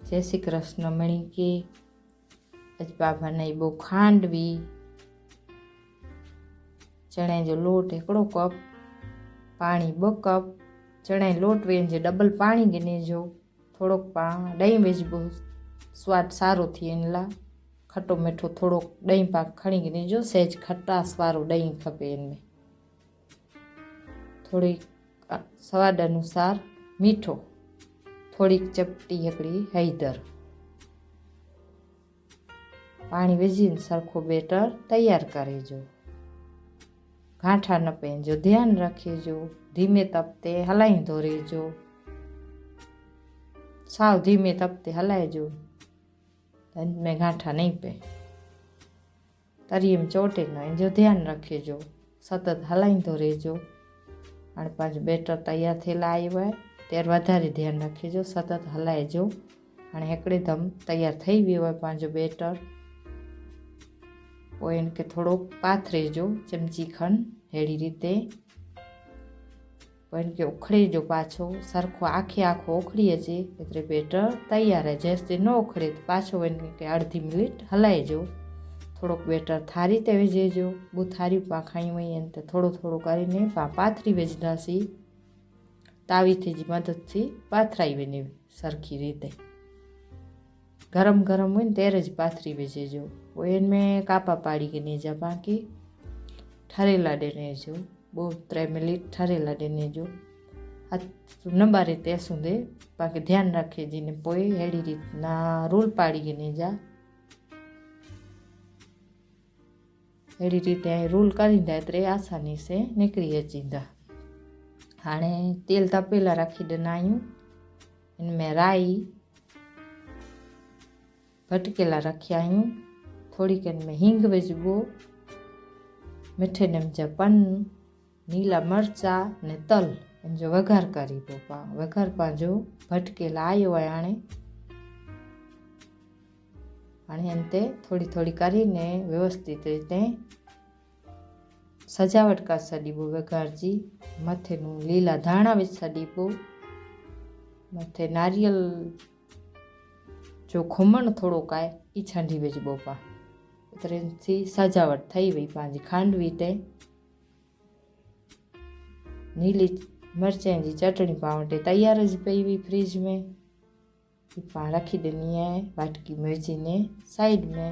जय श्री कृष्ण मणी के अज बाबा ने बो खांडवी चणे जो लोट एकड़ो कप पानी 2 कप चणे लोट वेंजे डबल पानी गिने जो थोड़ो दही वेजबो स्वाद सारो थी एनला खट्टो मीठो थोड़ो दही पाक खणी गिने जो सहज खटास वारो दही खपे इनमें थोड़ी स्वाद अनुसार मीठो थोड़ी चपटी हिकड़ी हैदर पानी विझी सरखो बेटर तैयार करे जो गांठा न पइजो ध्यान रखिजो धीमे तप ते हलाईंदो रहिजो साव धीमे तप ते हलाइजो इनमें गांठा नहीं पे तरीअ में चोटे न इनजो ध्यान रखिजो सतत हलाईंदो रहिजो हाणे पंहिंजो बेटर तैयार थियल आयो आहे त्यार वधारे ध्यान रखिजो सतत हलाइजो हाणे हिकिड़े दम तैयार थी वियो आहे पंहिंजो बेटर पोइ इनके थोड़ो पाथरेजो चमची खन अहिड़ी रीते पोइ इनके उखड़े जो पाछो सरखो आखे आखो उखड़ी अचे एतिरे बेटर तैयार है जेसिताईं न उखड़े तो पाछो इनके अर्धी मिनिट हलाइजो थोड़ोक बेटर थारी ते विझेजो बो थारी पा खाई वई आहिनि त थोड़ो थोड़ो કરીને पाथरी विझंदासीं तावीथे जी मदद थी पाथराई वञे सरखी रीते गरम गरम हुई तेरे ज पाथरी विझेजो पोइ इनमें कापा पाड़ी गिने जा बाकी ठरेला ॾिने जो 2-3 मिनट ठरेला ॾिने जो हथ न बारे ते सूंदे बाकी ध्यान रखे जी ने पोइ अहिड़ी रीतना रोल पाड़ी गिने जा अहिड़ी रीते रोल करींदा एतिरे आसानी से निकिरी अचींदा हाणे तेल तपेला रखी ॾिना आहियूं इनमें राई भटकेला रखिया आहियूं थोड़ी के इनमें हींग विझबो मिठे निम जा पन नीला मरचा ने तल इनजो वघार करीबो पा वघार पंहिंजो भटकेला आयो आहे हाणे इन ते थोड़ी थोड़ी કરીને व्यवस्थित रीते सजावट कर छॾीबो वघार जी मथे नु लीला धाणा विझ छॾीबो मथे नारियल जो खुमण थोड़ो काए ई छंडी विझबो पा एतिरे थी सजावट थी वई पंहिंजी खांडवी ते नीली मिर्चनि जी चटणी पाण वटि तैयार ज पई हुई फ्रिज में पाण रखी ॾिनी आहे वाटकी में विझीने साइड में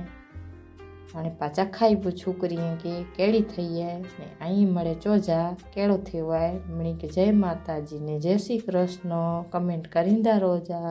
हाणे पा चखाई पोइ छोकिरीअ खे कहिड़ी ठही आहे ने आई मड़े चोजा कहिड़ो थियो आहे मणी खे जय माता जी ने जय श्री कृष्ण कमेंट करींदा रहोजा।